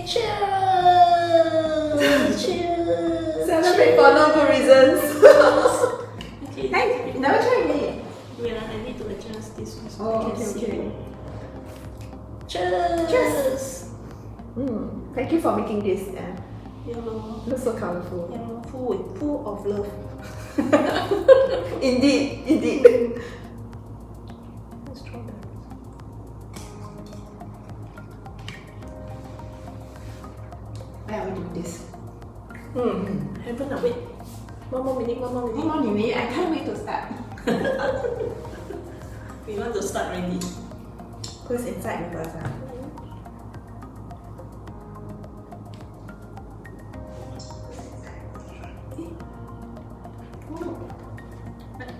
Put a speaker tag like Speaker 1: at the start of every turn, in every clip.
Speaker 1: Cheers! Cheers!
Speaker 2: Celebrate for no good reasons.
Speaker 1: Okay.
Speaker 2: Hey, you never tried me.
Speaker 1: Wait, I need to adjust this one so
Speaker 2: Oh,
Speaker 1: I can see.
Speaker 2: okay.
Speaker 1: Cheers!
Speaker 2: Cheers! Thank you for making this. Yeah.
Speaker 1: Yellow.
Speaker 2: Looks so colorful.
Speaker 1: Yellow, full of love.
Speaker 2: Indeed, indeed.
Speaker 1: Strawberry.
Speaker 2: Why are we doing this?
Speaker 1: Haven't I? Wait. One more minute.
Speaker 2: One more minute. I can't wait to start.
Speaker 1: We want to start already.
Speaker 2: Who's inside with us?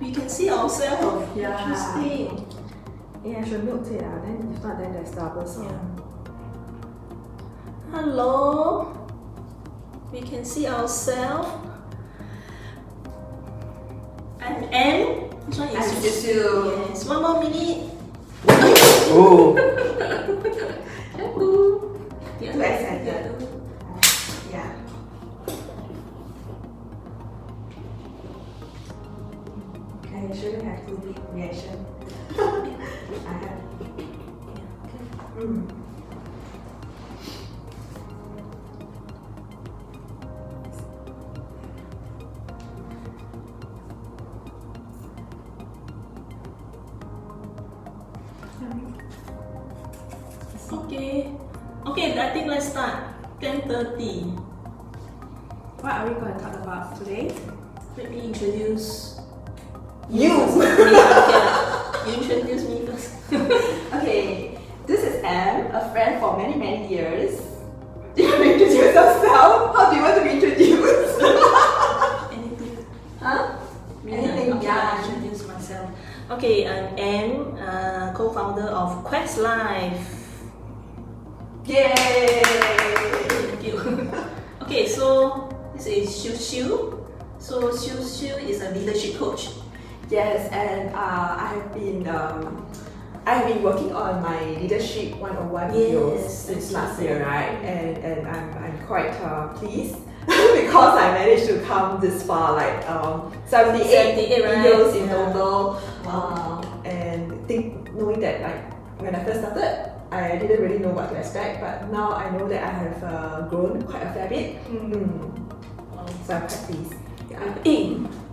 Speaker 1: We can see ourselves.
Speaker 2: Yeah.
Speaker 1: Interesting.
Speaker 2: Yeah, I should milk it. Then if not, then there's double sound.
Speaker 1: Yeah. Hello. We can see ourselves. I'm Anne. This one is
Speaker 2: I'm Siew Siew.
Speaker 1: Yes. One more minute.
Speaker 2: Oh.
Speaker 1: The
Speaker 2: Too excited. Yeah. I shouldn't have too big reaction. I have.
Speaker 1: Okay, I think let's start. 10:30.
Speaker 2: What are we going to talk about today?
Speaker 1: Let me introduce
Speaker 2: You!
Speaker 1: You introduce me first.
Speaker 2: Okay, this is Em, a friend for many, many years. Do you want to introduce yourself? How do you want to be introduced?
Speaker 1: Anything?
Speaker 2: Huh? Anything,
Speaker 1: Okay,
Speaker 2: yeah.
Speaker 1: I'll introduce myself. Okay, I'm Anne, co-founder of QuestLife.
Speaker 2: Yay!
Speaker 1: Thank you. Okay, so this is Siew Siew. So Siew Siew is a leadership coach.
Speaker 2: Yes, and I have been working on my leadership 101 videos
Speaker 1: Yes,
Speaker 2: since
Speaker 1: that's
Speaker 2: last year, right? And I'm quite pleased because I managed to come this far, like 78
Speaker 1: right?
Speaker 2: videos in
Speaker 1: Yeah.
Speaker 2: total.
Speaker 1: Wow.
Speaker 2: And knowing that, like when I first started, I didn't really know what to expect, but now I know that I have grown quite a fair bit. So I'm quite pleased.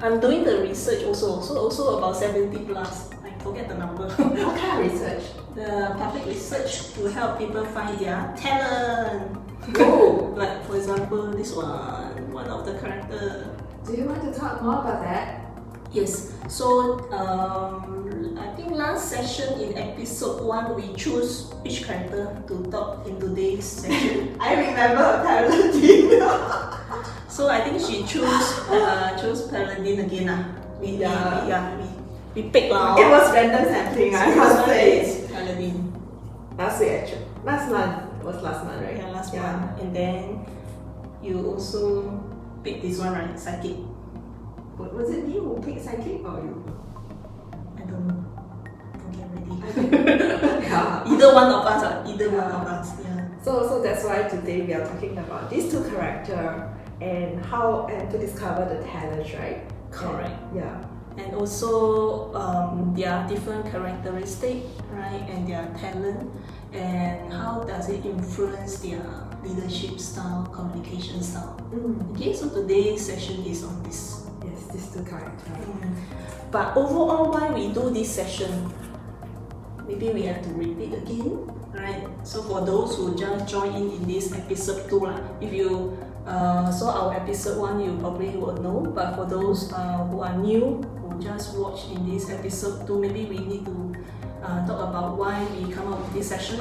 Speaker 1: I'm doing the research also. So also about 70 plus. I forget the number.
Speaker 2: What kind of research?
Speaker 1: The public research to help people find their talent.
Speaker 2: Oh!
Speaker 1: Like for example, this one of the character.
Speaker 2: Do you want to talk more about that?
Speaker 1: Yes. So I think last session in episode 1 we choose which character to talk in today's session.
Speaker 2: I remember Paladin.
Speaker 1: So I think she chose Paladin again. We pick lah.
Speaker 2: It was random sampling, I must say.
Speaker 1: It's Paladin.
Speaker 2: Last week actually. Last month. It was last month, right?
Speaker 1: Yeah, last one. And then you also pick this one, right? Psychic.
Speaker 2: Was it me who picked Psychic or you?
Speaker 1: I don't know. Forget already.
Speaker 2: Yeah.
Speaker 1: Either one of us. One of us. Yeah.
Speaker 2: So that's why today we are talking about these two characters and how to discover the talents, right?
Speaker 1: Correct.
Speaker 2: Yeah.
Speaker 1: And also their different characteristic, right? And their talent, and how does it influence their leadership style, communication style. Okay, so today's session is on this.
Speaker 2: Yes, these two characters.
Speaker 1: But overall, why we do this session? Maybe we have to repeat again, right? So for those who just join in this episode 2, if you saw our episode 1, you probably will know. But for those who are new, who just watched in this episode 2, maybe we need to talk about why we come up with this session.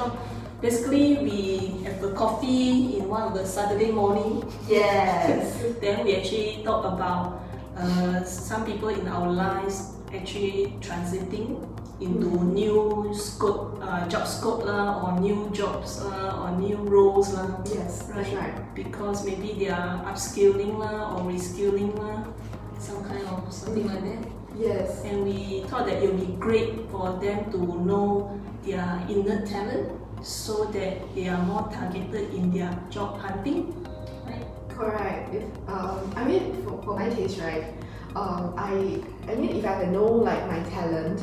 Speaker 1: Basically, we have a coffee in one of the Saturday morning.
Speaker 2: Yes.
Speaker 1: Then we actually talk about some people in our lives actually transiting into new scope, job scope or new jobs or new roles
Speaker 2: Yes, that's right.
Speaker 1: Because maybe they are upskilling or reskilling some kind of something like that.
Speaker 2: Yes.
Speaker 1: And we thought that it would be great for them to know their inner talent so that they are more targeted in their job hunting, right?
Speaker 2: Correct. I mean, for my case, right? I mean, if I know like my talent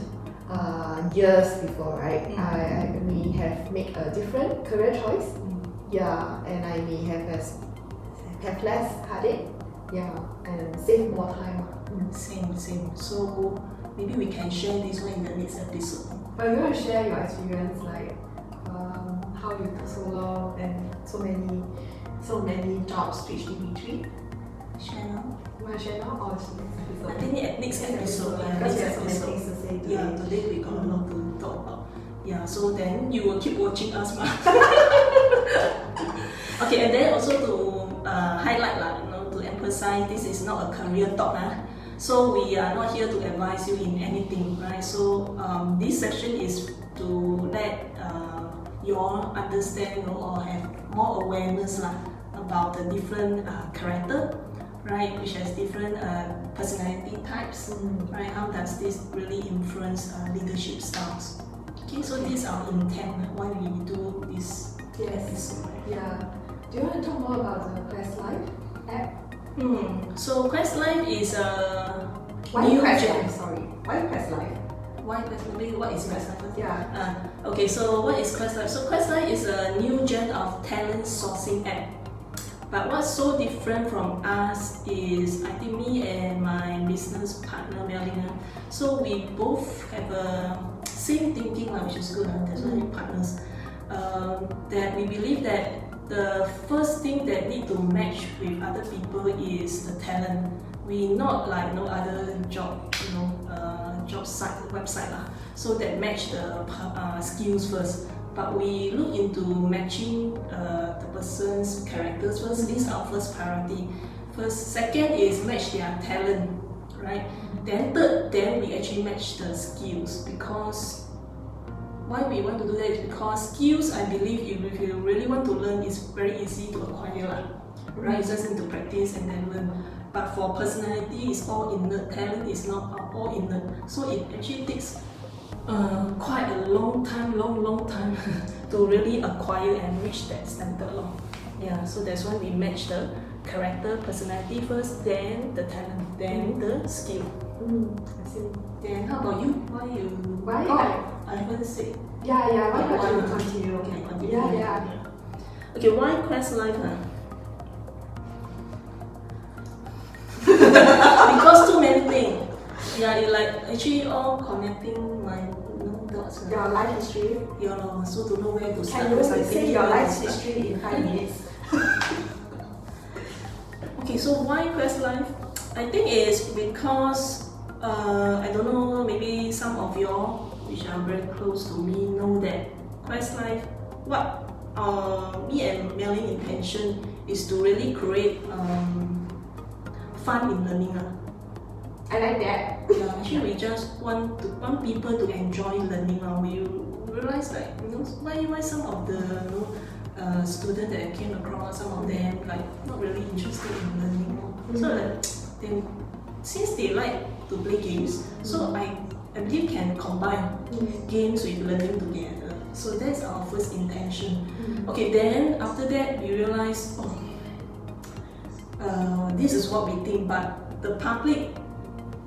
Speaker 2: years before, right? I may have made a different career choice. Yeah, and I may have less heartache. Yeah, and save more time.
Speaker 1: Same. So maybe we can share this one in the next episode.
Speaker 2: But you want to share your experience, like how you took so long and so many jobs switched in between.
Speaker 1: Share now?
Speaker 2: You want to share now or next episode?
Speaker 1: I think next episode.
Speaker 2: Because we have so many things to say today.
Speaker 1: Yeah, today we got a lot to talk about. Yeah, so then you will keep watching us, ma. Okay, and then also to highlight, to emphasize, this is not a career talk. So we are not here to advise you in anything, right? So this section is to let you all understand or have more awareness about the different character, right? Which has different personality types, right? How does this really influence leadership styles? Okay, so this is our intent why we do this episode.
Speaker 2: Yeah. Do you want to talk more about the QuestLife app?
Speaker 1: So QuestLife is a
Speaker 2: Why
Speaker 1: new
Speaker 2: QuestLife? Sorry. Why QuestLife?
Speaker 1: Why QuestLife? What is QuestLife?
Speaker 2: Yeah.
Speaker 1: Okay, so what is QuestLife? So QuestLife is a new gen of talent sourcing app. But what's so different from us is, I think me and my business partner Melina, so we both have a same thinking, which is good. That's why we're partners. That we believe that the first thing that need to match with other people is the talent. We not like no other job, job site website so that match the skills first. But we look into matching the person's characters first. This is our first priority. Second is match their talent, right? Then third, then we actually match the skills. Because why we want to do that is because skills, I believe, if you really want to learn, is very easy to acquire, right? You just need to practice and then learn. But for personality, it's all innate. Talent is not all innate. So it actually takes quite a long time to really acquire and reach that standard. Yeah, so that's why we match the character, personality first, then the talent, then the skill.
Speaker 2: I see.
Speaker 1: Then how about you? Why? I haven't said.
Speaker 2: Yeah, why
Speaker 1: why
Speaker 2: don't
Speaker 1: you
Speaker 2: you continue?
Speaker 1: Okay, continue.
Speaker 2: Yeah.
Speaker 1: Okay, why QuestLife? Because too many things. Yeah, it like actually all connecting my dots.
Speaker 2: Your life history.
Speaker 1: Yeah, so to know where to start.
Speaker 2: Can you say your life history in 5 minutes?
Speaker 1: Okay, so why QuestLife? I think it's because I don't know, maybe some of y'all which are very close to me know that QuestLife, what me and Melly's intention is to really create fun in learning.
Speaker 2: I like that.
Speaker 1: Yeah, actually we just want people to enjoy learning. We realize like why some of the students that I came across, some of them like not really interested in learning. So like since they like to play games, so I believe can combine games with learning together. So that's our first intention. Okay, then after that we realize this is what we think, but the public,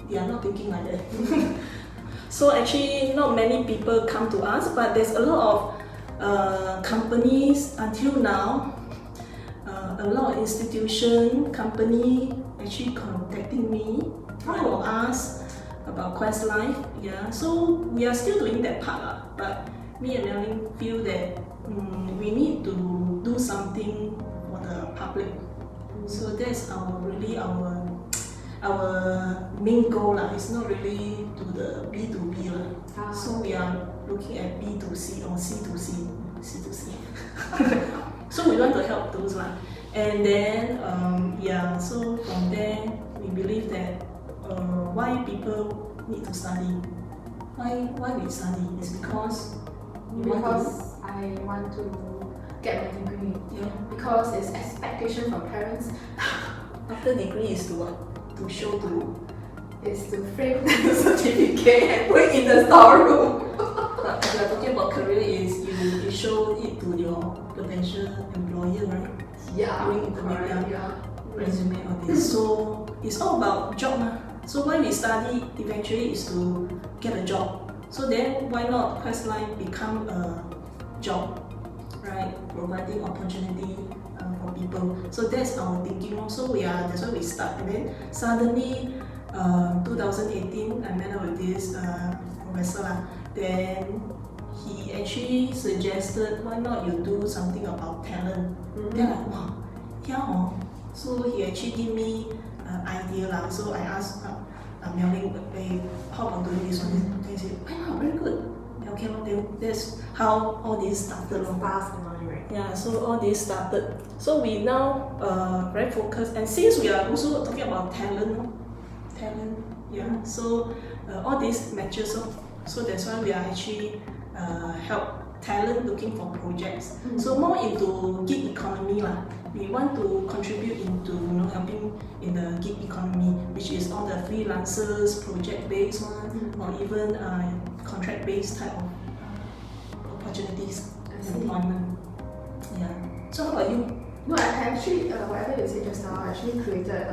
Speaker 1: they are not thinking like that. So actually not many people come to us, but there's a lot of companies until now, a lot of institution, company actually contacting me or ask about QuestLife. Yeah, so we are still doing that part, but me and Melly feel that we need to do something for the public. So that's really our main goal. It's not really to the B2B. So we are looking at B2C or C2C. So we want to help those. And then, so from there, we believe that why people need to study. Why we study is because
Speaker 2: I want to get my degree.
Speaker 1: Yeah.
Speaker 2: Because it's expectation from parents.
Speaker 1: After degree is to what? To show to
Speaker 2: Is to frame the certificate and put it in the storeroom.
Speaker 1: if you are talking about career, is you show it to your potential employer, right?
Speaker 2: Yeah.
Speaker 1: During interview,
Speaker 2: Correct,
Speaker 1: yeah. Resume, all this. So it's all about job, ma. So why we study eventually is to get a job. So then why not QuestLife become a job, right? Providing opportunity for people. So that's our thinking. Also, that's why we start. And then suddenly, 2018, I met up with this professor lah. Then he actually suggested, why not you do something about talent? Then I'm like, wow, yeah. So he actually give me an idea lah. So I asked Mel-Ling, hey, how about doing this one? Then he said, why not? Very good. Okay, well, then that's how all this started.
Speaker 2: Fast and all, right?
Speaker 1: Yeah, so all this started. So we now very focused, and since we are also talking about talent, yeah. So all these matches, so that's why we are actually help talent looking for projects. So more into gig economy lah. We want to contribute into helping in the gig economy, which is all the freelancers, project-based one, or even contract-based type of opportunities, employment. Yeah. So how about you?
Speaker 2: No, I actually, whatever you said just now, I actually created,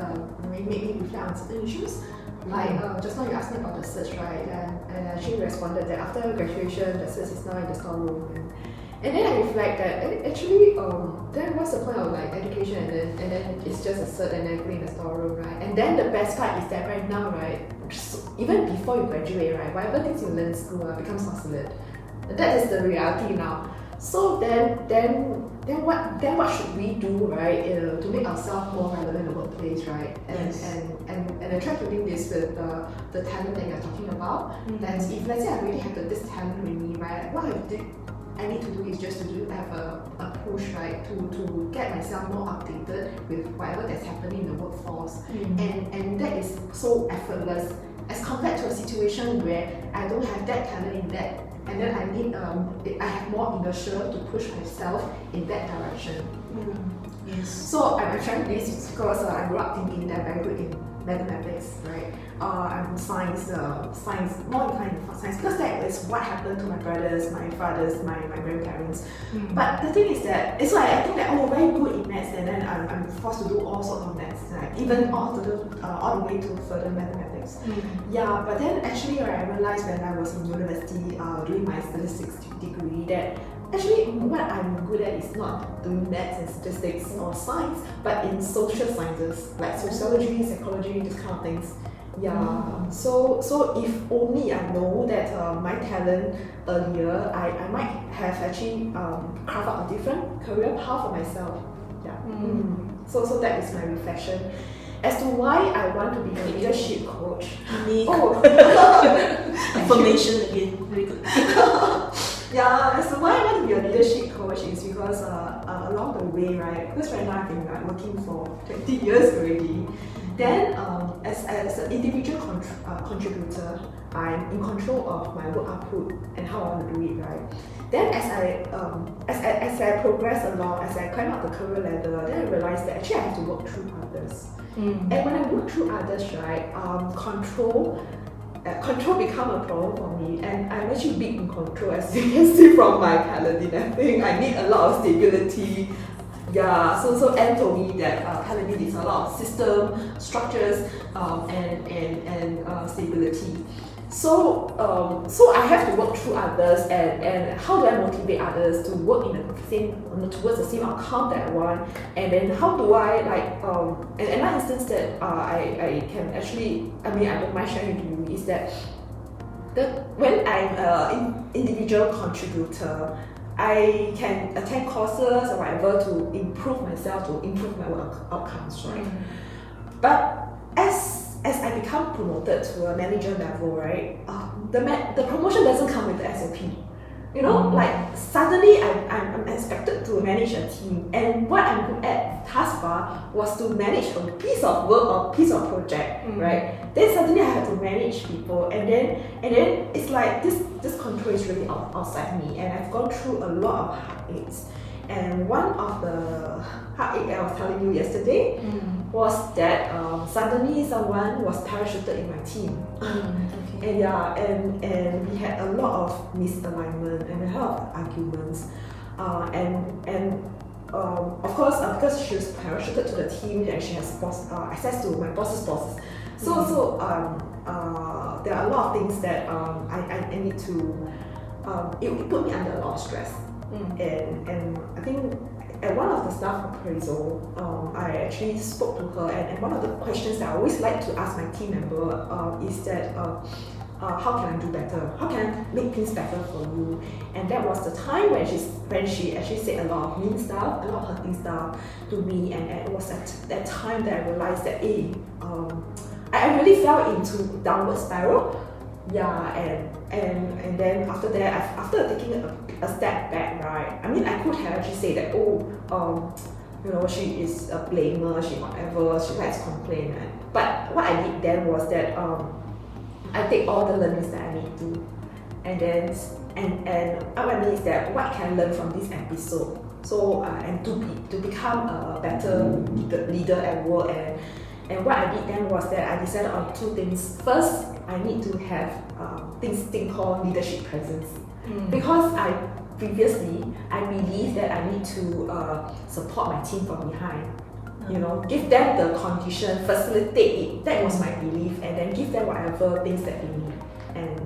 Speaker 2: made me reflect on certain issues. Like, just now you asked me about the search, right? And I actually responded that after graduation, the search is now in the storeroom. And then I reflect that actually, then what's the point of like education and then it's just a cert and then in the storeroom, right? And then the best part is that right now, right, even before you graduate, right, whatever things you learn in school becomes obsolete. That is the reality now. So then what should we do, right, to make ourselves more relevant in the workplace, right? And I try to link this with the talent that you're talking about. That if let's say I already have this talent with me, right, what I need to do is just to have a push, right, to get myself more updated with whatever that's happening in the workforce. And that is so effortless as compared to a situation where I don't have that talent in that, and then I need I have more inertia to push myself in that direction.
Speaker 1: Yes.
Speaker 2: So I'm trying this because I grew up thinking that I'm very good in mathematics, right? I'm science, more inclined in science because that is what happened to my brothers, my fathers, my grandparents. But the thing is that it's like I think that very good in maths, and then I'm forced to do all sorts of maths, like even all the way to further mathematics. Yeah, but then actually I realized when I was in university doing my statistics degree that actually what I'm good at is not doing maths and statistics or science, but in social sciences like sociology, psychology, these kind of things. Yeah. So if only I know that my talent earlier, I might have actually carved out a different career path for myself. Yeah. So that is my reflection as to why I want to be a leadership coach.
Speaker 1: Affirmation again, very good.
Speaker 2: Yeah, so why I want to be a leadership coach is because along the way, right, because right now I've been working for 20 years already. Then as an individual contributor, I'm in control of my work output and how I want to do it, right? Then as I progress along, as I climb up the career ladder, then I realized that actually I have to work through others. And when I work through others, right, control become a problem for me, and I'm actually big in control, as you can see from my Paladin. I think I need a lot of stability. Yeah, so Anne told me that Paladin needs a lot of system, structures, and stability. So I have to work through others, and how do I motivate others to work towards the same outcome that I want, and then how do I and another instance that I can actually, I don't mind sharing with you is that when I'm an individual contributor, I can attend courses or whatever to improve myself, to improve my work outcomes, right? But as I become promoted to a manager level, right, the promotion doesn't come with the SOP. You know, like suddenly I'm expected to manage a team, and what I'm good at thus far was to manage a piece of work or piece of project, right? Then suddenly I have to manage people, and then it's like this control is really outside me, and I've gone through a lot of heartaches. And one of the heartache that I was telling you yesterday was that suddenly someone was parachuted in my team. And yeah, and we had a lot of misalignment and a lot of arguments. Of course, because she was parachuted to the team and she has access to my boss's bosses. So there are a lot of things that I need to. It put me under a lot of stress. And I think at one of the staff appraisal, I actually spoke to her, and one of the questions that I always like to ask my team member is that. How can I do better? How can I make things better for you? And that was the time when she actually said a lot of mean stuff, a lot of hurting stuff to me, and it was at that time that I realized that I really fell into downward spiral. Yeah, and then after that, after taking a step back, right? I mean, I could have actually said that, she is a blamer, she whatever, she likes to complain. Right? But what I did then was that I take all the learnings that I need to, and then what I mean is that what can I learn from this episode? So and to become a better leader at work, and what I did then was that I decided on two things. First, I need to have this thing called leadership presence, because previously I believe that I need to support my team from behind. Give them the condition, facilitate it. That was my belief, and then give them whatever things that they need. And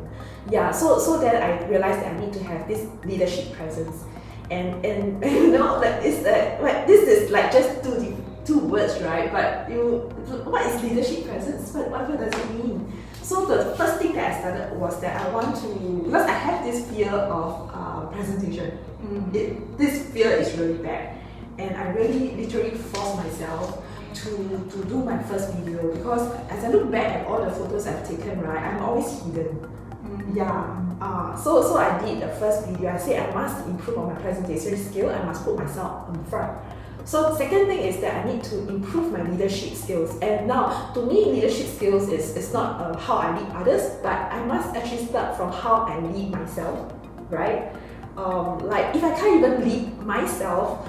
Speaker 2: yeah, so then I realized that I need to have this leadership presence, and this is like just two words, right? But what is leadership presence? What does it mean? So the first thing that I started was that I want to, because I have this fear of presentation. This fear is really bad. And I really literally forced myself to do my first video, because as I look back at all the photos I've taken, right, I'm always hidden. So I did the first video. I said I must improve on my presentation skill. I must put myself in front. So the second thing is that I need to improve my leadership skills. And now, to me, leadership skills is not how I lead others, but I must actually start from how I lead myself, right? Like if I can't even lead myself,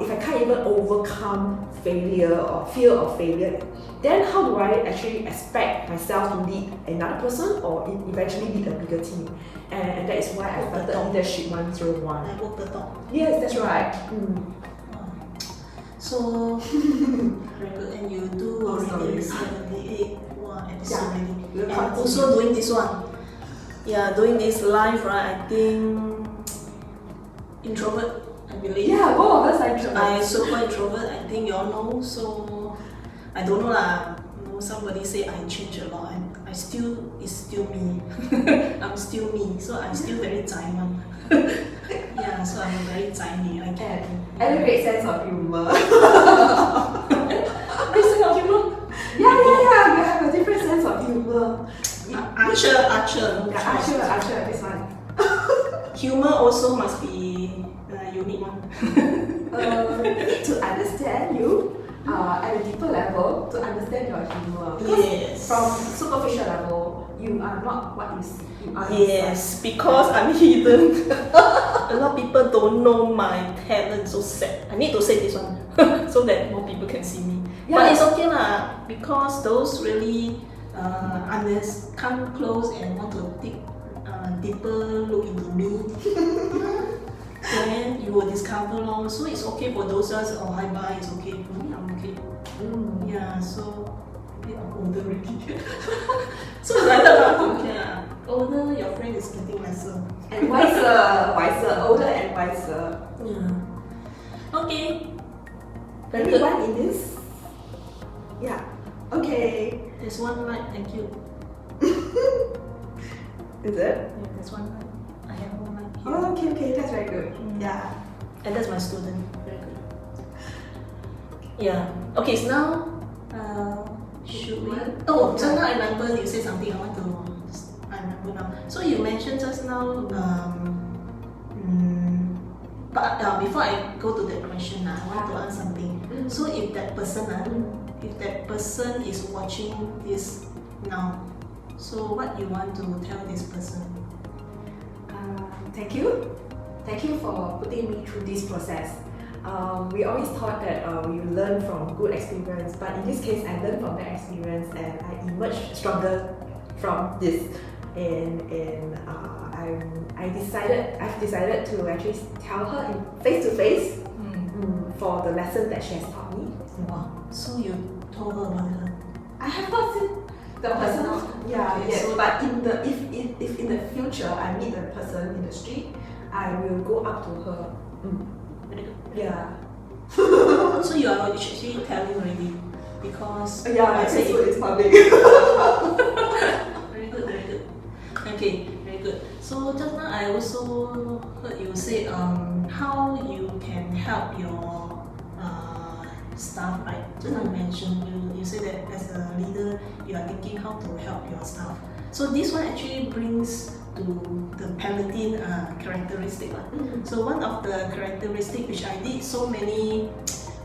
Speaker 2: if I can't even overcome failure or fear of failure, then how do I actually expect myself to lead another person or eventually lead a bigger team? And that is why I started Leadership 101.
Speaker 1: I walk the talk.
Speaker 2: Yes, that's right.
Speaker 1: So very good, and you do already 78 episode already. And also doing this one. Yeah, doing this live, right? I think introvert, I believe.
Speaker 2: Yeah, both of us are introvert.
Speaker 1: I super introvert, I think you all know. So I don't know lah. Somebody say I change a lot, and it's still me. I'm still me, so I'm still very Taiwan. Yeah, so I'm very tiny. I can.
Speaker 2: I have a great sense of humor.
Speaker 1: Great sense of humor?
Speaker 2: Yeah. You have a different sense of humor.
Speaker 1: Archer.
Speaker 2: This one.
Speaker 1: Humor also must be a unique one.
Speaker 2: To understand you at a deeper level, to understand your humor.
Speaker 1: Yes.
Speaker 2: From superficial level, you are not what you see. You are
Speaker 1: yes, because I'm hidden. A lot of people don't know my talent, so sad. I need to say this one so that more people can see me. Yeah. But it's okay lah, because those really unless come close and want to dig deeper look into me, then you will discover long. So it's okay for those us or hi bye, it's okay for me, I'm okay. Yeah, so a bit of older already. So it's like that, okay lah. Older, your friend is getting lesser.
Speaker 2: And wiser, older and wiser.
Speaker 1: Yeah. Okay.
Speaker 2: Very good. One in this. Yeah. Okay.
Speaker 1: There's one light, thank you.
Speaker 2: Is it?
Speaker 1: Yeah, there's one light. I have one light here.
Speaker 2: Oh, okay, that's very good. Yeah.
Speaker 1: And that's my student. Very good. Yeah. Okay, so now, should we? Oh, just now I remember you said something. I remember now. So you mentioned just now, but before I go to that question, I want to ask something. So if that person is watching this now, so what you want to tell this person?
Speaker 2: Thank you for putting me through this process. we always thought that we learn from good experience, but in this case, I learned from that experience and I emerged stronger from this. I've decided to actually tell her face to face for the lesson that she has taught me.
Speaker 1: Wow. So you told her about it?
Speaker 2: I have not seen the person.
Speaker 1: Okay,
Speaker 2: yes.
Speaker 1: so
Speaker 2: But if in the future I meet the person in the street, I will go up to her.
Speaker 1: Very good.
Speaker 2: Yeah.
Speaker 1: So you are actually telling already because
Speaker 2: Yeah,
Speaker 1: say
Speaker 2: it's public.
Speaker 1: Very good, very good. Okay, very good. So just now I also heard you say how you can help your staff, right? Just now you mentioned you say that as a leader you are thinking how to help your staff. So this one actually brings to the Paladin characteristic. So one of the characteristic which I did so many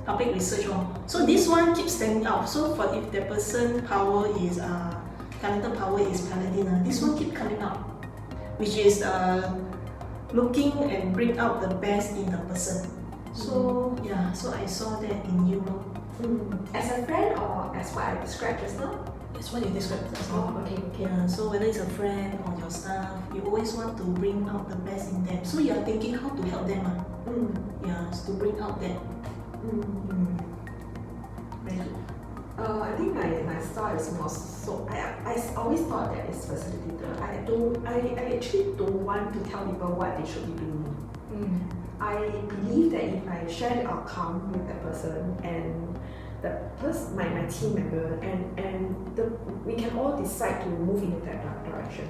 Speaker 1: public research on. So this one keeps standing out. So for if the person power is talented power is Paladin, this one keep coming out, which is looking and bring out the best in the person. So yeah, so I saw that in you.
Speaker 2: As a friend or as what I described just now?
Speaker 1: That's what you described just now.
Speaker 2: Okay.
Speaker 1: Yeah, so whether it's a friend or your staff, you always want to bring out the best in them. So you are thinking how to help them. Yeah, to bring out that. Very good.
Speaker 2: I think my style is more so. I always thought that it's facilitator. I actually don't want to tell people what they should be doing. I believe that if I share the outcome with the person and my team member and we can all decide to move in that direction.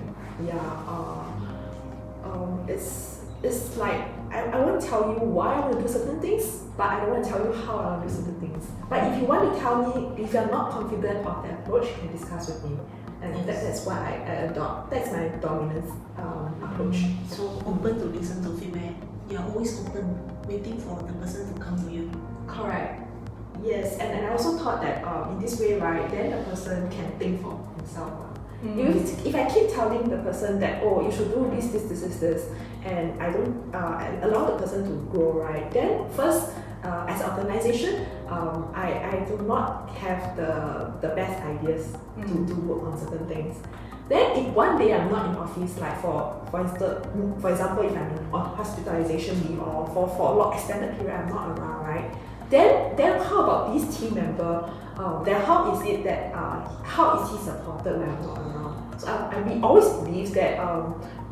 Speaker 2: It's like I won't tell you why I want to do certain things, but I don't want to tell you how I want to do certain things. But if you want to tell me, if you're not confident of the approach, you can discuss with me. And that's what I adopt. That's my dominant approach.
Speaker 1: So open to listen to feedback. You're always open, waiting for the person to come to you.
Speaker 2: Correct. Yes, and I also thought that in this way, right, then the person can think for himself. If I keep telling the person that, oh, you should do this, and I don't allow the person to grow, right, then first, as an organization, I do not have the best ideas to work on certain things. Then if one day I'm not in office, like for example, if I'm on hospitalization leave or for a long extended period I'm not around, right? Then how about this team member? Then how is it that how is he supported when I'm not around? So we always believe that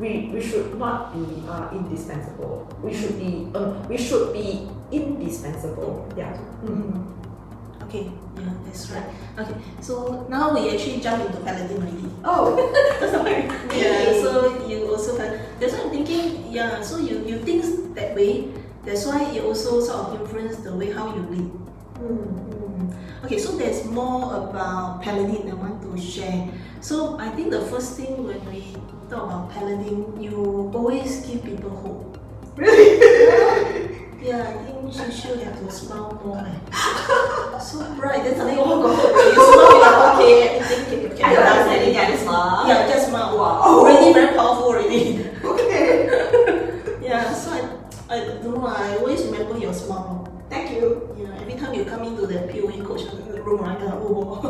Speaker 2: we should not be indispensable. We should be indispensable. Yeah.
Speaker 1: Okay, yeah, that's right. Okay, so now we actually jump into Paladin already.
Speaker 2: Oh,
Speaker 1: yeah. So you also that's why I'm thinking. Yeah, so you think that way. That's why it also sort of influences the way how you lead. Okay, so there's more about Paladin I want to share. So I think the first thing when we talk about Paladin, you always give people hope.
Speaker 2: really?
Speaker 1: Yeah, I think Siew Siew have to smile more. So bright, then suddenly got hope. You smile, you're okay, everything okay.
Speaker 2: I don't understand anything, I just smile.
Speaker 1: Yeah, just smile.
Speaker 2: Wow.
Speaker 1: Already very powerful already.
Speaker 2: Okay.
Speaker 1: Yeah, so I don't know, I always remember your smile.
Speaker 2: Thank you.
Speaker 1: Yeah, every time you come into the POE coach room, right, oh,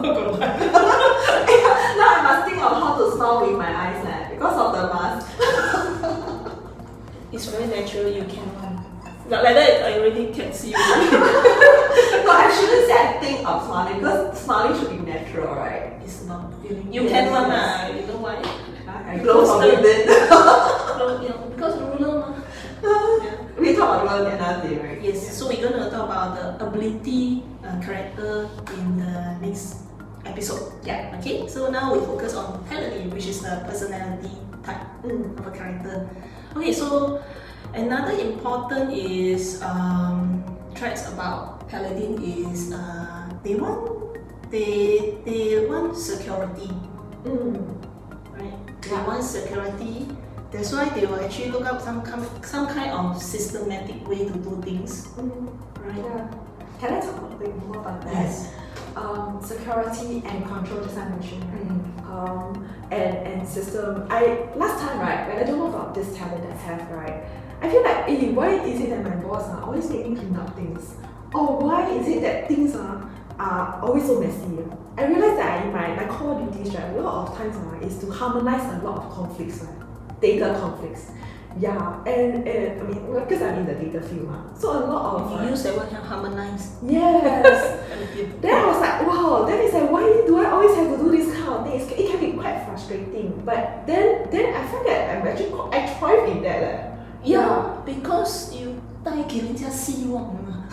Speaker 2: Now I must think of how to smile with my eyes because of the mask.
Speaker 1: it's very natural, you can one. But like that, I already can see you.
Speaker 2: No, I shouldn't say I think of smiling because smiling should be natural, right?
Speaker 1: It's not feeling. You can one, you know why?
Speaker 2: I glow from within.
Speaker 1: Because ruler. Yeah.
Speaker 2: We talk about another day, right?
Speaker 1: Yes, so we're going to talk about the ability character in the next episode.
Speaker 2: Yeah.
Speaker 1: Okay, so now we focus on Paladin, which is the personality type of a character. Okay, so another important is traits about Paladin is they want security. Right? They want security. That's why they will actually look up some kind of systematic way to do things. Right?
Speaker 2: Yeah. Can I talk a bit more about that?
Speaker 1: Yes.
Speaker 2: Security and control, just I mentioned, right? And system. Last time, right, when I don't know about this talent I have, right, I feel like, why is it that my boss always make me clean up things? Or why is it that things are always so messy? I realized that in my core duties, right, a lot of times is to harmonize a lot of conflicts, data conflicts. Yeah, and I mean, because I'm in the data field, so a lot of...
Speaker 1: You use that word, harmonize.
Speaker 2: Yes! Then I was like, wow, then it's like, why do I always have to do this kind of things? It can be quite frustrating. But then I find that I thrive in that.
Speaker 1: Yeah, because you 带给人家希望嘛。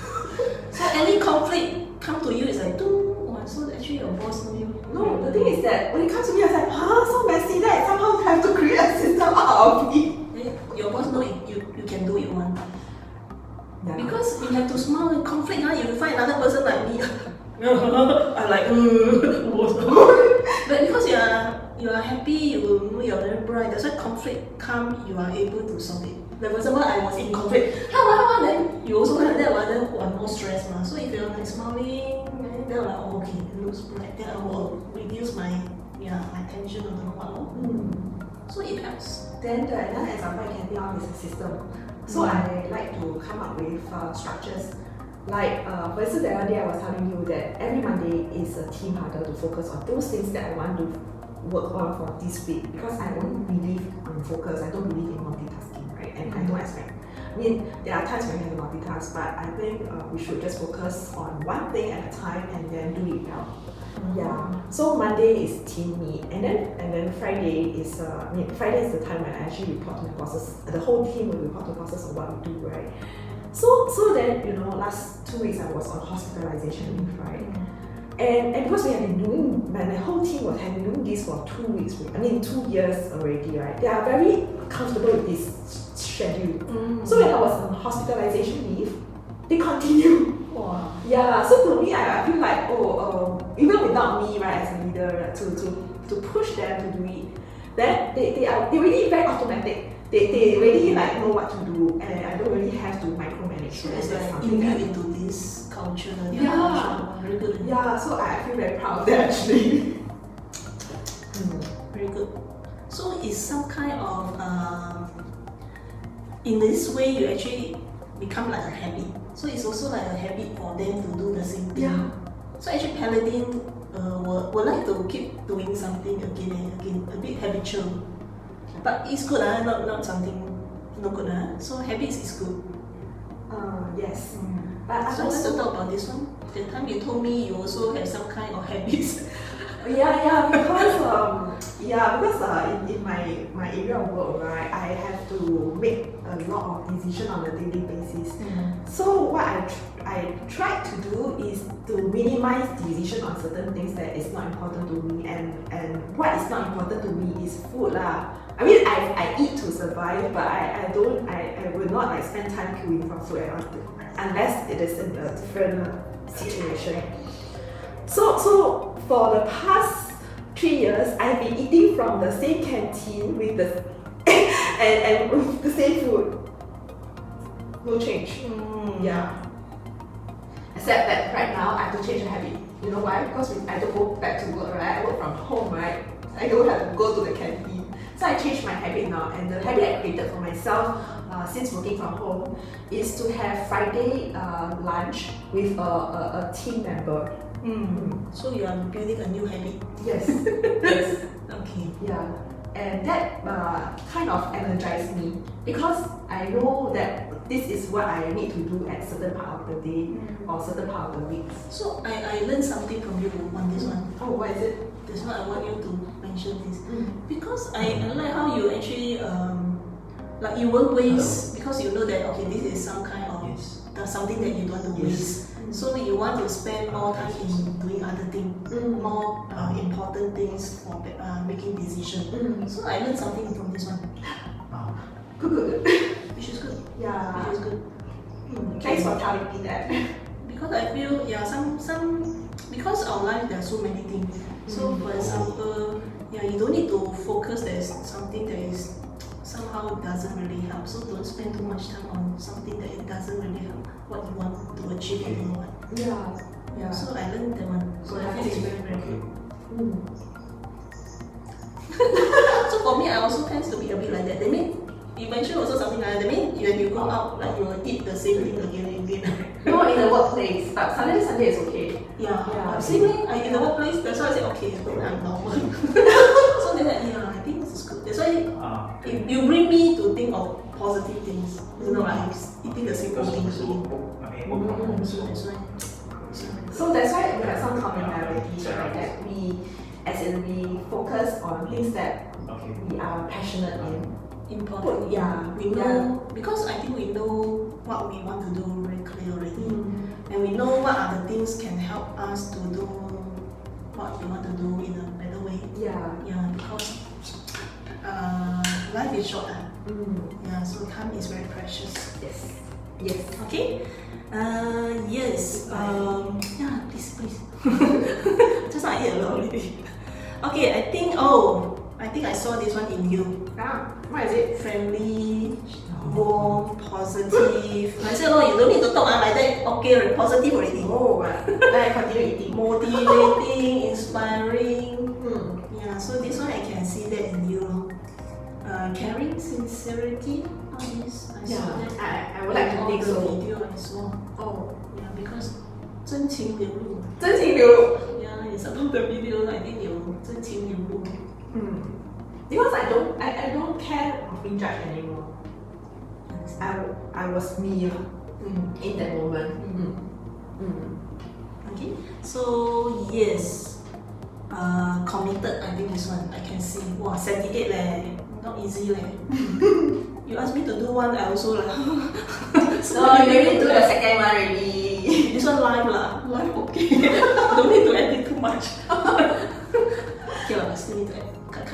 Speaker 1: So any conflict come to you is like, so actually your boss know you.
Speaker 2: No, the thing is that when it comes to me, I was like, so messy that I somehow have to create a system out of it.
Speaker 1: Your boss know you can do it one.
Speaker 2: Yeah.
Speaker 1: Because you have to smile in conflict, you find another person like me. I'm like, but because you are happy, you are very bright, that's why conflict come, you are able to solve it. Like for example, I was in conflict, then you also have that one, then no stress. So if you're like smiling, then I'm like, okay, it looks bright, then I will reduce my tension or what. So it helps.
Speaker 2: Then another example I can think of is a system. So I like to come up with structures. Like, for instance, the other day I was telling you that every Monday is a team huddle to focus on those things that I want to work on for this week, because I don't believe in focus, I don't believe in multitasking, right? And I don't expect. I mean, there are times when you have to multitask, but I think we should just focus on one thing at a time and then do it well. Yeah. So Monday is team meet, and then Friday is Friday is the time when I actually report to my bosses. The whole team will report to bosses on what we do, right? So then last 2 weeks I was on hospitalization leave, right? And because we have been doing, my whole team has been doing this for 2 weeks, 2 years already, right? They are very comfortable with this schedule. So when I was on hospitalization leave, they continue.
Speaker 1: Wow.
Speaker 2: Yeah, so to me, I feel like, even without me, right, as a leader, to push them to do it, then they really very automatic. They really know what to do, and I don't really have to micromanage.
Speaker 1: So it's like immune into this culture.
Speaker 2: Yeah.
Speaker 1: Very good.
Speaker 2: Yeah, so I feel very proud of that actually.
Speaker 1: Very good. So it's some kind of in this way you actually become like a habit. So it's also like a habit for them to do the same thing.
Speaker 2: Yeah.
Speaker 1: So actually Paladin would like to keep doing something again and again, a bit habitual. But it's good, not something no good. So habits is good.
Speaker 2: Yes. But
Speaker 1: So let's talk about this one. The time you told me you also have some kind of habits.
Speaker 2: because in my area of work, right, I have to make a lot of decisions on a daily basis. So what I try to do is to minimize decision on certain things that is not important to me, and what is not important to me is food lah. I mean, I eat to survive, but I will not spend time queuing for food unless it is in a different situation. So for the past 3 years, I've been eating from the same canteen with the and with the same food. No change. Yeah. Except that right now I have to change the habit. You know why? Because I don't go back to work, right? I work from home, right? I don't have to go to the canteen. So I changed my habit now, and the habit I created for myself since working from home is to have Friday lunch with a team member.
Speaker 1: So you are building a new habit.
Speaker 2: Yes. Yes.
Speaker 1: Okay.
Speaker 2: Yeah. And that kind of energized me, because I know that this is what I need to do at certain part of the day or certain part of the week.
Speaker 1: So I learned something from you on this one.
Speaker 2: Oh, what is it?
Speaker 1: That's why I want you to mention this. Because I like how you actually like you won't waste, because you know that okay, this is some kind of something that you don't want to waste. So you want to spend more time in doing other things, more important things for making decisions. So I learned something from this one.
Speaker 2: Good.
Speaker 1: Which is good.
Speaker 2: Yeah.
Speaker 1: Which is good.
Speaker 2: Thanks for telling me that.
Speaker 1: Because I feel some because our life there are so many things. So for example, you don't need to focus. There's something that is somehow doesn't really help. So don't spend too much time on something that it doesn't really help what you want to achieve in what.
Speaker 2: Yeah.
Speaker 1: So I learned that one. So I think it's very, very good. So for me, I also tend to be a bit like that. That means mentioned also something like that. I mean, when you go out, like you will eat the same thing again and again.
Speaker 2: Not in the workplace, but Saturday, Sunday is okay.
Speaker 1: Yeah. Same thing. In the workplace, that's why I say okay, I'm normal. So then, I think this is good. That's why if you bring me to think of positive things. You know, like eating the same thing again. So that's why.
Speaker 2: So that's why we have some commonalities, right? That we focus on things that we are passionate in.
Speaker 1: Important. We know because I think we know what we want to do very clear already, and we know what are the things can help us to do what we want to do in a better way. Because life is short. So time is very precious.
Speaker 2: Yes.
Speaker 1: Okay. Yes. Please. Just now I ate a lot already. Okay. I think I saw this one in you.
Speaker 2: What is it?
Speaker 1: Friendly, warm, positive. I said, you don't need to talk like that. Okay, positive already.
Speaker 2: Then I continue eating.
Speaker 1: Motivating, inspiring. So this one I can see that in you. Caring, sincerity. I saw that.
Speaker 2: I would like to think so.
Speaker 1: Video I saw. Because 真情流露. It's about the video. I think 有真情流露.
Speaker 2: Because I don't care of being judged anymore. I was me in that moment.
Speaker 1: Okay, so yes, committed. I think this one I can see. Wow, 78 leh, not easy leh. You ask me to do one, I also like.
Speaker 2: No, you need to do the second one already.
Speaker 1: This one live lah, live okay. Don't need to edit too much. Okay lah, still need to edit.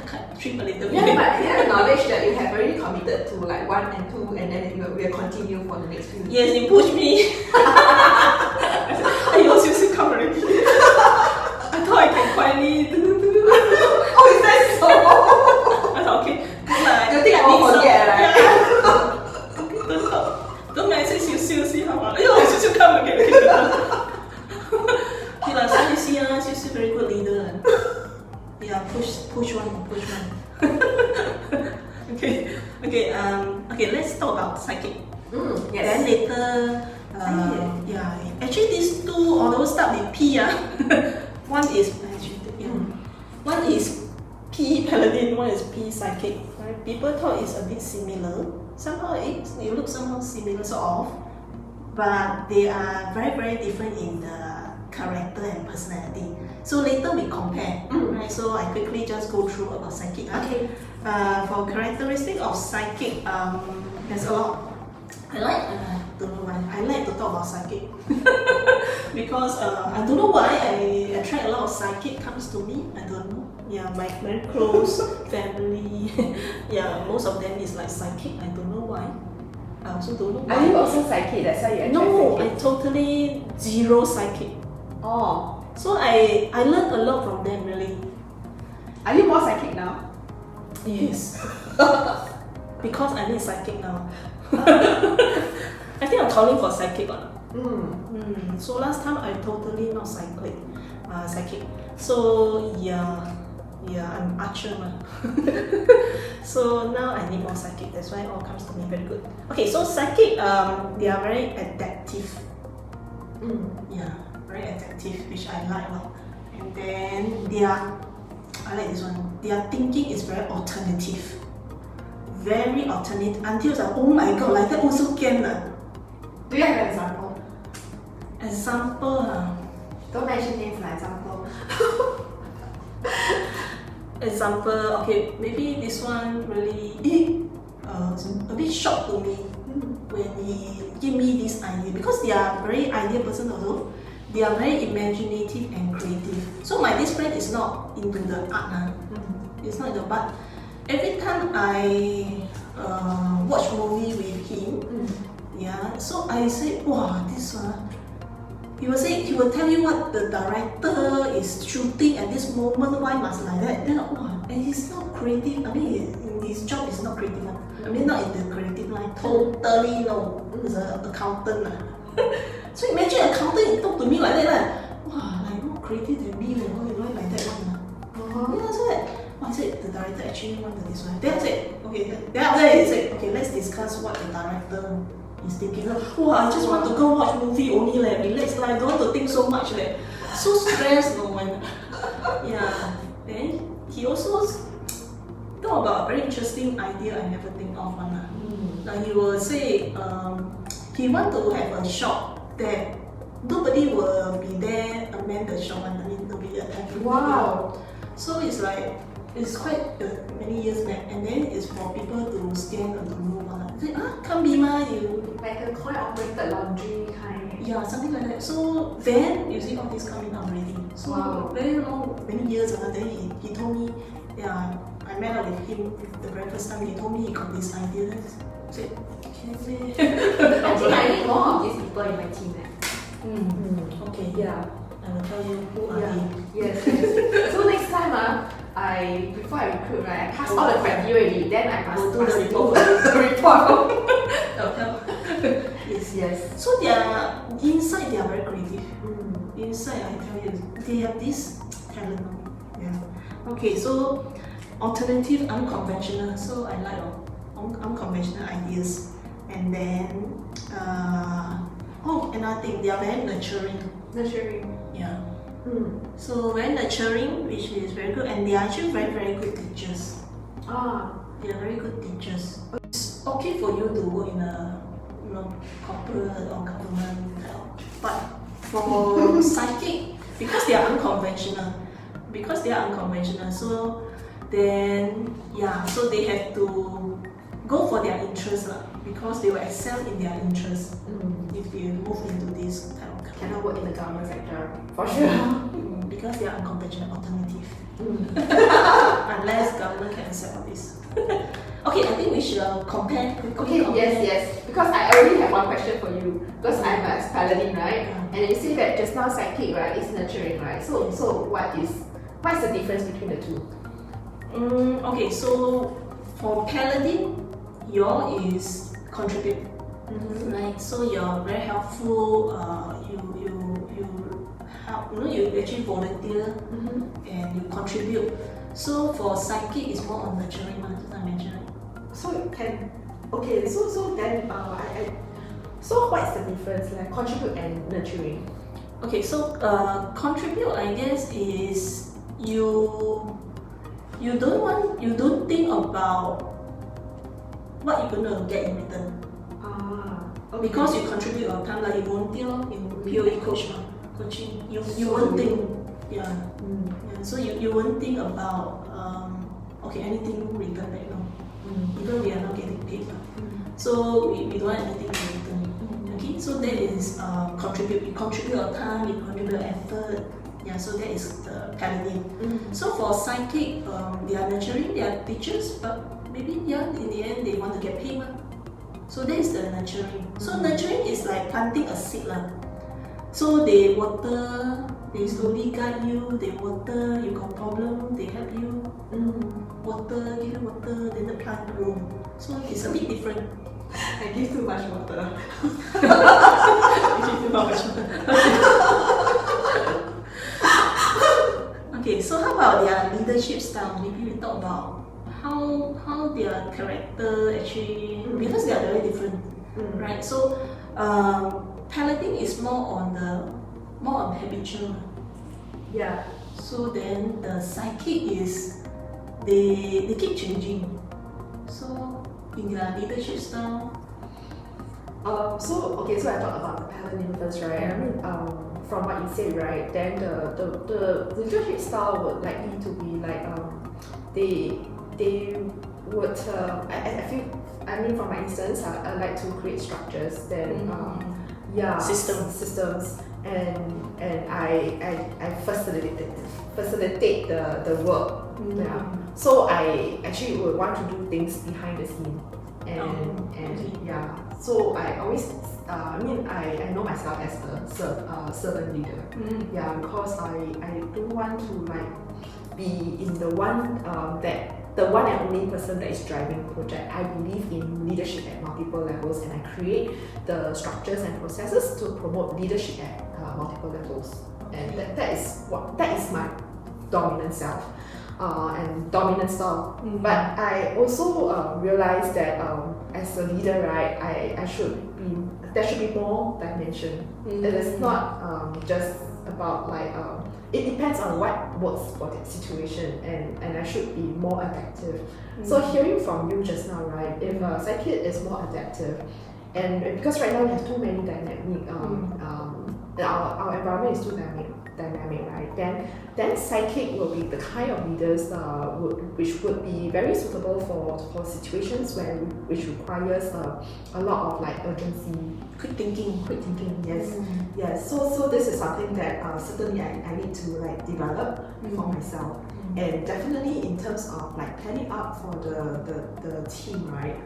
Speaker 1: Cut, trim a little bit.
Speaker 2: But you have knowledge that you have already committed to like 1 and 2, and then you will continue for the next few.
Speaker 1: Yes, you push me. I also Siew Siew come already. I thought I can quietly.
Speaker 2: Is that so?
Speaker 1: I thought okay.
Speaker 2: You think I won't forget, right?
Speaker 1: Don't message Siew Siew, see how about Siew Siew come again. Okay lah, so you see Siew Siew very good leader. Push one. Okay, let's talk about psychic. Then later, actually these two, although start with P, one is P Paladin, one is P Psychic. Right? People thought it's a bit similar. Somehow it looks somehow similar sort of, but they are very very different in the character and personality. So later we compare. Right? So I quickly just go through about psychic.
Speaker 2: Okay.
Speaker 1: For characteristic of psychic, there's a lot. I don't know why. I like to talk about psychic because I don't know why I attract a lot of psychic comes to me. I don't know. My very close family. Most of them is like psychic. I don't know why. I also don't know why.
Speaker 2: Are you also psychic? That's why you attract
Speaker 1: No,
Speaker 2: psychic?
Speaker 1: I totally zero psychic. So I learned a lot from them really.
Speaker 2: Are you more psychic now?
Speaker 1: Yes. Because I need psychic now. I think I'm calling for psychic. So last time I totally not psychic. So I'm archer. So now I need more psychic. That's why it all comes to me very good. Okay, so psychic, they are very adaptive. Very adaptive, which I like a lot. And then I like this one. Their thinking is very alternative. Very alternative until it's like, oh my god, like that also can.
Speaker 2: Do you have an example? Don't mention names like example.
Speaker 1: Okay, maybe this one really a bit shocked to me when he give me this idea, because they are very idea person also. They are very imaginative and creative. So this friend is not into the art. It's not in the but every time I watch movie with him, so I say, wow, this one. He will tell you what the director is shooting at this moment, why must like that. Then and he's not creative. I mean, his job is not creative. I mean, not in the creative line. Totally no. He's an accountant. So imagine accountant, he talk to me like that. Wow, like more creative than me. You know, like that one. So that I said the director actually want this one. Then I said, okay. Then after that he said, okay, let's discuss what the director is thinking. Wow, I just want to go watch movie only, like, relax, like, I don't want to think so much, like, so stressed, no one. Yeah. Then he also thought about a very interesting idea I never think of one. Like he will say, he want to have a shop that nobody will be there and man the shop and nobody attend.
Speaker 2: Wow.
Speaker 1: So it's like, it's quite many years back, and then it's for people to scan and to move on. Say, can't be you.
Speaker 2: Like a coin operated laundry kind.
Speaker 1: Yeah, something like that. So then you see all this coming up already. So
Speaker 2: wow.
Speaker 1: Very long, many years ago, then he told me, yeah, I met up with him the very first time. He told me he got this idea. Then I said, okay.
Speaker 2: I think I need more of these people in my team.
Speaker 1: Okay.
Speaker 2: Yeah.
Speaker 1: I will tell you who are they.
Speaker 2: Yes. So next time, before I recruit, right, I pass all the criteria already. Then I must
Speaker 1: do the report.
Speaker 2: the report.
Speaker 1: Yes. So inside they are very creative. Inside, I tell you, they have this talent. Yeah. Okay. So alternative, unconventional. So I like unconventional ideas. And then another thing, they are very nurturing. Yeah. So very nurturing, which is very good, and they are actually very, very good teachers. They are very good teachers. It's okay for you to work in a corporate or government, but for psychic, because they are unconventional, so then so they have to go for their interest, because they will excel in their interest if you move into this type of company.
Speaker 2: Cannot work in the government sector, for sure.
Speaker 1: Because they are unconventional alternative. Unless government can accept all this. Okay, I think we should compare.
Speaker 2: Okay, yes. Because I already have one question for you. Because I'm a Paladin, right? And you say that just now psychic, right, is nurturing, right? So what's the difference between the two?
Speaker 1: Okay, so for Paladin, your is contribute. Right, so you're very helpful. You actually volunteer and you contribute. So for psychic, it's more on nurturing, as I mentioned.
Speaker 2: So so what's the difference, like contribute and nurturing?
Speaker 1: Okay, so contribute, I guess, is you don't think about what you're gonna get in return.
Speaker 2: Okay.
Speaker 1: Because you contribute your time, like you volunteer in POE coaching, you won't think, so you won't think about anything return back, even we are not getting paid, so we don't have anything in return. Okay, so that is contribute. You contribute your time, you contribute your effort. Yeah, so that is the Paladin. So for psychic, they are nurturing, they are teachers, but maybe in the end they want to get paid. So that is the nurturing. So nurturing is like planting a seed. So they water, they slowly guide you, they water, you got problem, they help you. Water, give you water, then the plant grow. So it's a bit different.
Speaker 2: I give too much water.
Speaker 1: You give too much water. Okay, so how about their leadership style? Maybe we talk about how their character actually, because they are very different, right? So Paladin is more on habitual.
Speaker 2: Yeah.
Speaker 1: So then the psychic is they keep changing. So in their leadership style.
Speaker 2: So I talk about the Paladin first, right? I mean, from what you said, right? Then the leadership style would likely to be like they would I feel, I mean, for my instance, I like to create structures, then systems, and I facilitate the work. So I actually would want to do things behind the scene, so I always I know myself as a servant leader. Because I don't want to like be in the one the one and only person that is driving the project. I believe in leadership at multiple levels, and I create the structures and processes to promote leadership at multiple levels. And that is my dominant self. and dominant style. But I also realized that as a leader, right, there should be more dimension. It is not just about like it depends on what works for that situation, and I should be more adaptive. So hearing from you just now, right, if psychic is more adaptive, and because right now we have too many dynamic, our environment is too dynamic, right? Then psychic will be the kind of leaders which would be very suitable for situations which requires a lot of like urgency, quick thinking. Yes, yes. So this is something that certainly I need to like develop for myself. And definitely in terms of like planning out for the team, right?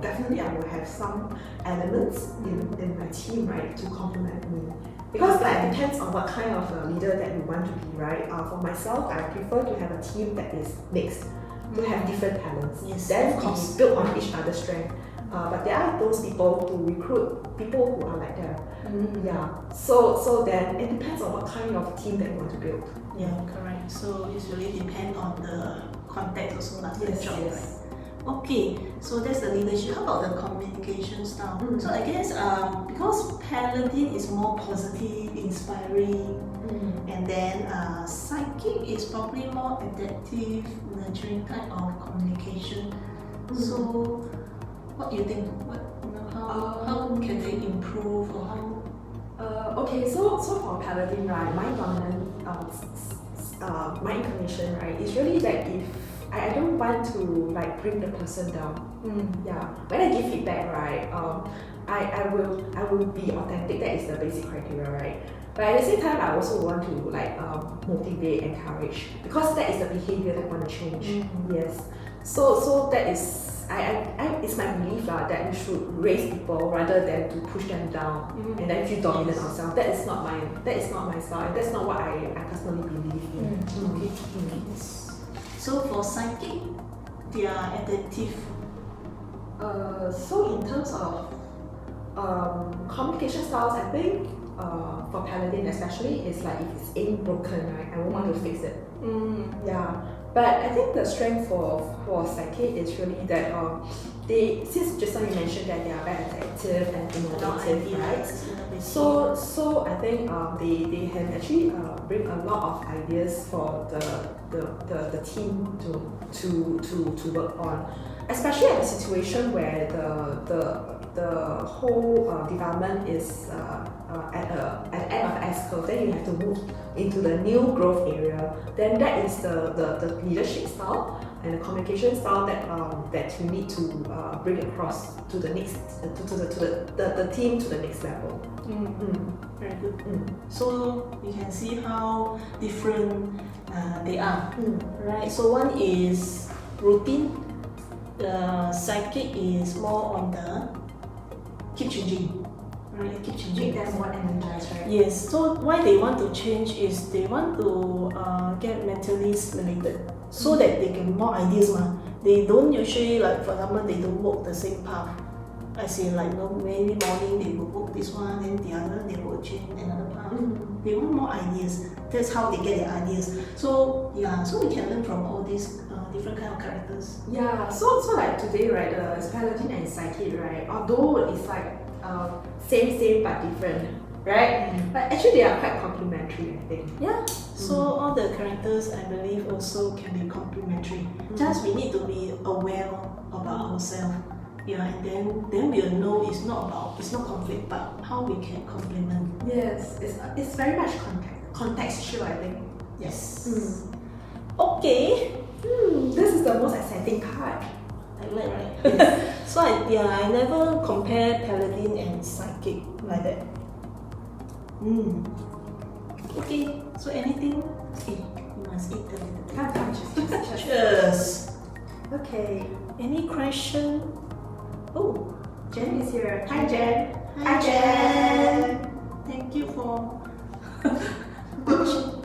Speaker 2: Definitely I will have some elements in my team, right, to complement me. Because that depends on what kind of leader that you want to be, right? For myself, I prefer to have a team that is mixed, to have different talents.
Speaker 1: Yes,
Speaker 2: then we build on each other's strength. But there are those people who recruit people who are like that. Yeah. So then it depends on what kind of team that you want to build.
Speaker 1: Yeah, correct. So it really depends on the context also, like the job, right? Okay, so that's the leadership. How about the communication style? So I guess because Paladin is more positive, inspiring, and then psychic is probably more adaptive, nurturing type of communication. So what do you think? How can they improve, or how?
Speaker 2: Okay, so for Paladin, right, my dominant, my inclination, right, is really that if I don't want to like bring the person down. Yeah, when I give feedback, right, I will be authentic. That is the basic criteria, right? But at the same time, I also want to like motivate, encourage, because that is the behavior that I want to change. Yes. So that is. It's my belief that we should raise people rather than to push them down and then feel dominant ourselves. That is not my style. That's not what I personally believe in.
Speaker 1: Okay. So for psychic, they are adaptive.
Speaker 2: So in terms of communication styles, I think for Paladin especially, it's like if it's ain't broken, right, I won't want to fix it. Yeah. But I think the strength for psychic is really that since just now you mentioned that they are very adaptive and innovative, right? So I think they can actually bring a lot of ideas for the team to work on, especially at a situation where the whole development is at the end of the S-curve. Then you have to move into the new growth area. Then that is the leadership style and the communication style that you need to bring across to the next to the team to the next level.
Speaker 1: Very good. So you can see how different they are, right? So one is routine. The psychic is more on the keep changing. Right, keep changing.
Speaker 2: Make them more energized, right?
Speaker 1: Yes. So why they want to change is they want to get mentally stimulated so that they can more ideas. They don't usually, like for example, they don't walk the same path. I see, like maybe morning they will walk this one, then the other they will change another path. They want more ideas. That's how they get their ideas. So yeah, so we can learn from all these different kind of characters.
Speaker 2: Yeah. So like today, right, it's Paladin and Psychic, right? Although it's like same but different, right? But actually they are quite complementary, I think.
Speaker 1: Yeah. So all the characters, I believe, also can be complementary. Just we need to be aware about ourselves. Yeah, and then we'll know it's not conflict, but how we can complement.
Speaker 2: Yes, it's very much contextual, I think.
Speaker 1: Yes. Okay.
Speaker 2: This is the most exciting part.
Speaker 1: I like, right? Yes. So I never compare Paladin and Psychic like that. Okay. So anything? Okay, you must eat the.
Speaker 2: Come, just.
Speaker 1: Cheers.
Speaker 2: Okay.
Speaker 1: Any question? Oh,
Speaker 2: Jen is here. Hi, Jen.
Speaker 1: Hi, Jen. Thank you for watching.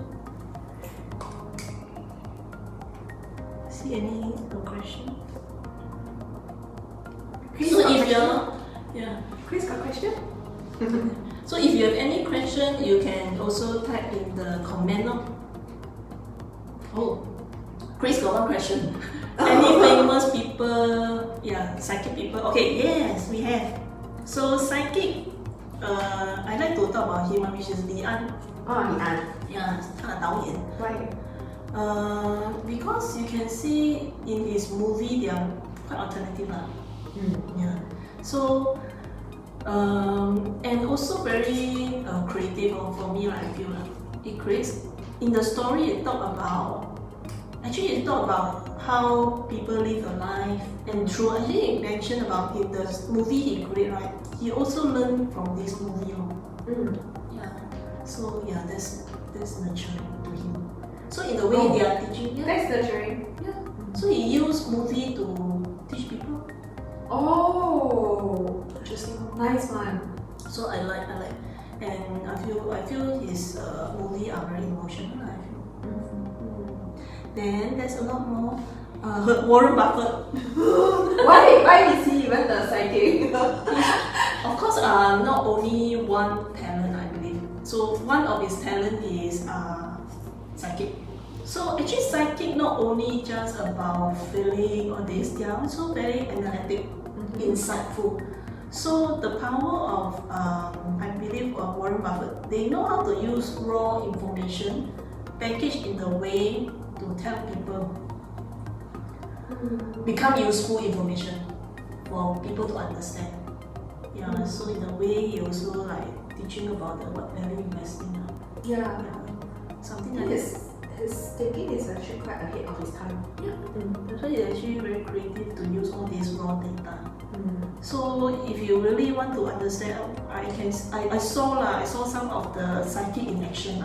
Speaker 1: See any question?
Speaker 2: Chris,
Speaker 1: so if you're
Speaker 2: Chris got question?
Speaker 1: So if you have any question, you can also type in the comment. Oh, Chris got one question. Any famous people, yeah, psychic people? Okay, yes, we have. So psychic, I like to talk about him, which is Li An.
Speaker 2: Oh, Li An.
Speaker 1: Yeah, 他的导演.
Speaker 2: Why?
Speaker 1: Because you can see in his movie they are quite alternative lah. Yeah. So and also very creative for me I feel like it creates in the story it talk about how people live a life and through actually it mentioned about in the movie he create right he also learned from this movie yeah so yeah that's nurturing to him so in a way they are teaching
Speaker 2: That's nurturing.
Speaker 1: yeah so he used movie to teach people.
Speaker 2: Oh,
Speaker 1: Interesting.
Speaker 2: nice one.
Speaker 1: So I like, and I feel his movie are very emotional. I feel. Then there's a lot more. Warren Buffett.
Speaker 2: Why is he even the psychic?
Speaker 1: Of course, not only one talent, I believe. So one of his talent is psychic. So actually, psychic not only just about feeling or this, they are also very analytic, insightful. So the power of, I believe, Warren Buffett, they know how to use raw information, packaged in the way to tell people, become useful information for people to understand. Yeah, so in a way, he also like teaching about the what value investing.
Speaker 2: Yeah.
Speaker 1: Something like this.
Speaker 2: His thinking is actually quite ahead of his time.
Speaker 1: Yeah, that's why it's actually very creative to use all this raw data. So if you really want to understand, I saw some of the psychic in action.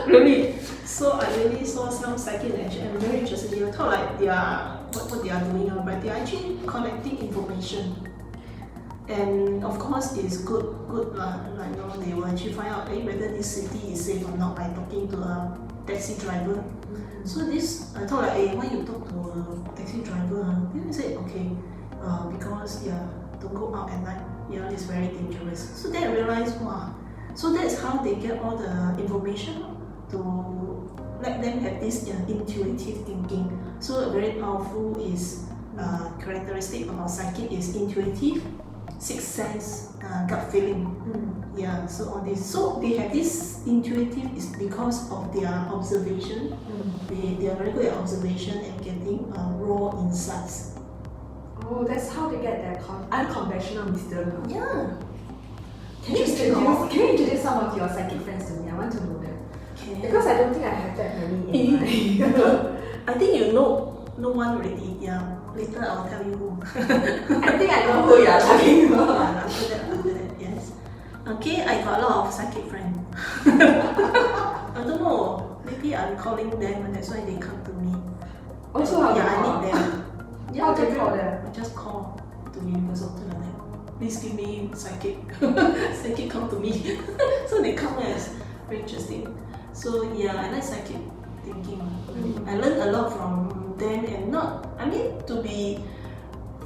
Speaker 1: Really. So I really saw some psychic in action. I'm very interested. You thought like they are what they are doing, but they are actually collecting information. And of course, it's good. Like they will actually find out whether this city is safe or not by talking to a taxi driver. So this, I thought like, why you talk to a taxi driver? Then I said, okay, because don't go out at night. It's very dangerous. So then I realized, wow. So that's how they get all the information to let them have this intuitive thinking. So a very powerful is characteristic about psychic is intuitive. Sixth sense, gut feeling. Yeah, so on this. So they have this intuitive is because of their observation. They are very good at observation and getting raw insights.
Speaker 2: Oh, that's how they get their unconventional wisdom.
Speaker 1: Yeah.
Speaker 2: Can you introduce some of your psychic friends to me? I want to know them.
Speaker 1: Okay.
Speaker 2: Because I don't think I have that many in mind.
Speaker 1: I think you know one already. Yeah. Later I'll tell you who.
Speaker 2: I think I know who you are talking about.
Speaker 1: After that, yes. Okay, I got a lot of psychic friends. I don't know. Maybe I'm calling them and that's why they come to me.
Speaker 2: Also, how
Speaker 1: I need them. Yeah,
Speaker 2: how do you call them?
Speaker 1: I just call to Universal to them. Please give me psychic. Psychic come to me. So they come as very interesting. So yeah, I like psychic thinking. I learned a lot from them and to be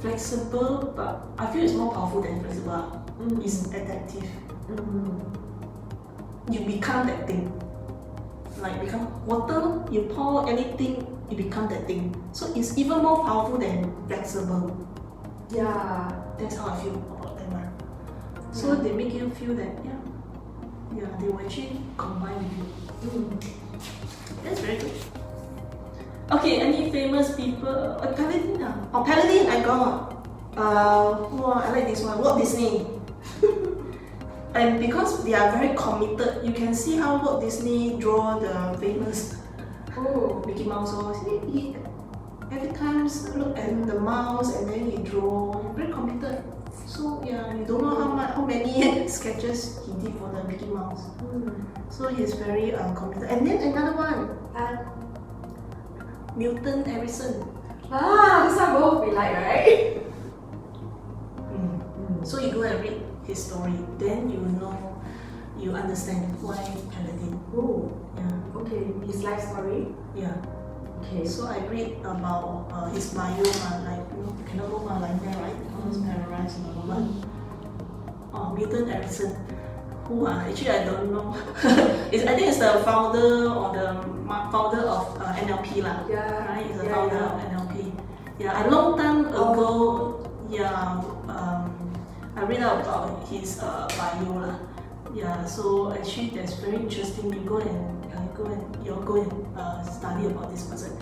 Speaker 1: flexible, but I feel it's more powerful than flexible. It's adaptive. You become that thing. Like become water, you pour anything, you become that thing. So it's even more powerful than flexible.
Speaker 2: Yeah.
Speaker 1: That's how I feel about them. So they make you feel that they will actually combine with you. That's very good. Okay, any famous people? Paladin. Paladin I got. I like this one. Walt Disney. And because they are very committed, you can see how Walt Disney draw the famous Mickey Mouse. He every time look at the mouse and then he draw. Very committed. So you don't know how many sketches he did for the Mickey Mouse. So he's very committed. And then another one, Milton Harrison.
Speaker 2: This one both we like, right?
Speaker 1: So you go and read his story, then you understand why Paladin.
Speaker 2: Oh,
Speaker 1: Yeah.
Speaker 2: okay. His life story.
Speaker 1: Yeah.
Speaker 2: Okay.
Speaker 1: So I read about his bio, cannot go like that, right? Because paralyzed and all that. Milton Harrison. Who actually I don't know. I think it's the founder or the founder of NLP lah.
Speaker 2: Yeah.
Speaker 1: Right, he's a
Speaker 2: Yeah,
Speaker 1: founder
Speaker 2: yeah.
Speaker 1: of NLP. Yeah, a long time ago. Yeah, I read out about his bio lah. Yeah, so actually that's very interesting. You go and study about this person.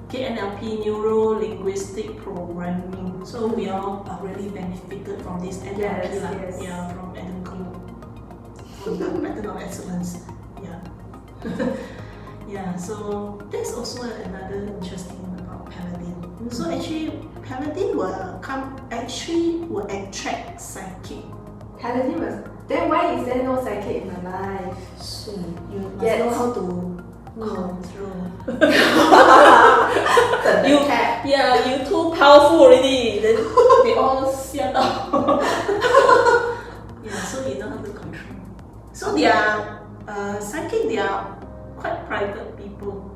Speaker 1: Okay, NLP, neuro linguistic programming. So we all are really benefited from this NLP lah.
Speaker 2: Yes.
Speaker 1: Yeah, from Adam Cole, from the pattern of excellence. Yeah. Yeah. So that's also another interesting about Paladin. So actually, Paladin will attract psychic.
Speaker 2: Paladin was. Then why is there no psychic in my life?
Speaker 1: So you must
Speaker 2: Yes.
Speaker 1: know how to control. You too powerful already. Then they all 吓到. Yeah, so you know how to control. So they are psychic. They are quite private people.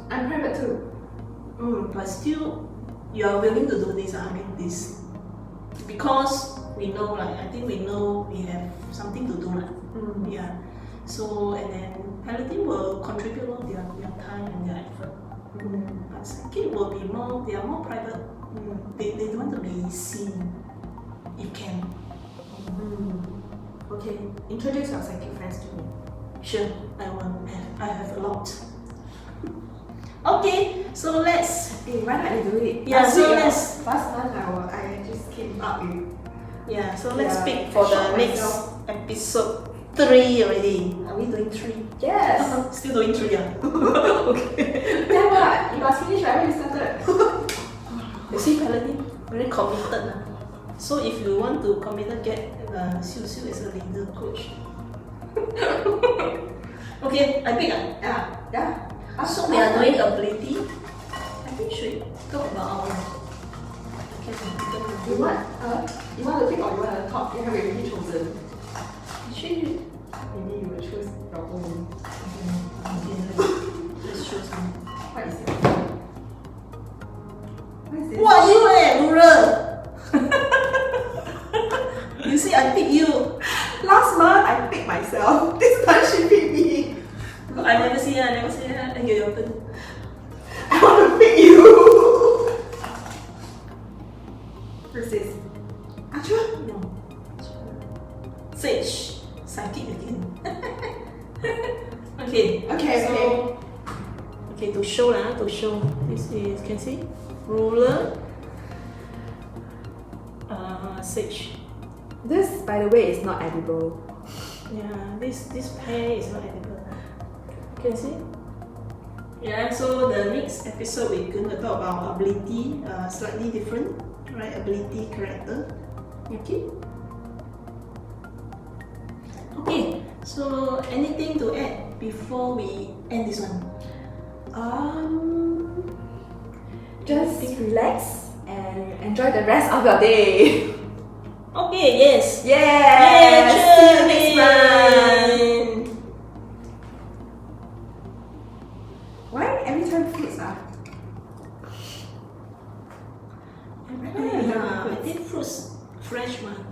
Speaker 2: I'm private too.
Speaker 1: But still, you are willing to do this. I mean this because we know, like I think we know we have something to do, like. Yeah. So and then Paladin will contribute all their time and their effort. But psychic will be more. They are more private. They don't want to be seen. You can.
Speaker 2: Okay, introduce your psychic friends to me.
Speaker 1: Sure, I will. I have a lot. Okay, so let's.
Speaker 2: Hey, why not you do it?
Speaker 1: Yeah, so let's.
Speaker 2: Last month I just came up with.
Speaker 1: Yeah, so let's
Speaker 2: Yeah,
Speaker 1: speak for
Speaker 2: I
Speaker 1: the
Speaker 2: shocked
Speaker 1: next
Speaker 2: myself.
Speaker 1: episode 3 already. Are we doing 3?
Speaker 2: Yes.
Speaker 1: Still doing 3, yeah. Okay.
Speaker 2: Then what? You must finish right when you started.
Speaker 1: You see, Paladin very committed. So if you want to committed, get Siew Siew as a leader coach. Okay, I pick.
Speaker 2: Yeah.
Speaker 1: So we are doing ability. I think should talk about our.
Speaker 2: You want to pick or you want to talk? You have already chosen.
Speaker 1: Actually,
Speaker 2: Maybe you will choose your own.
Speaker 1: okay, let's choose some.
Speaker 2: What is it? What is this?
Speaker 1: What are you, ruler? You see, I pick you.
Speaker 2: Last month I picked myself. This time she picked me.
Speaker 1: I never see her. Okay, your turn.
Speaker 2: I want to pick you. What's this? Achoo?
Speaker 1: No. Sage. Psychic again. Okay.
Speaker 2: Okay.
Speaker 1: Okay, to show. This is, can see? Ruler. Sage.
Speaker 2: This, by the way, is not edible.
Speaker 1: Yeah, this pair is not edible. Can you see? Yeah, so the next episode we're going to talk about ability, slightly different, right? Ability, character. Okay. Okay, so anything to add before we end this one?
Speaker 2: Just relax and enjoy the rest of your day.
Speaker 1: Okay, yes.
Speaker 2: Yeah. See you next month. Why every time fruits are?
Speaker 1: I think fruits fresh one.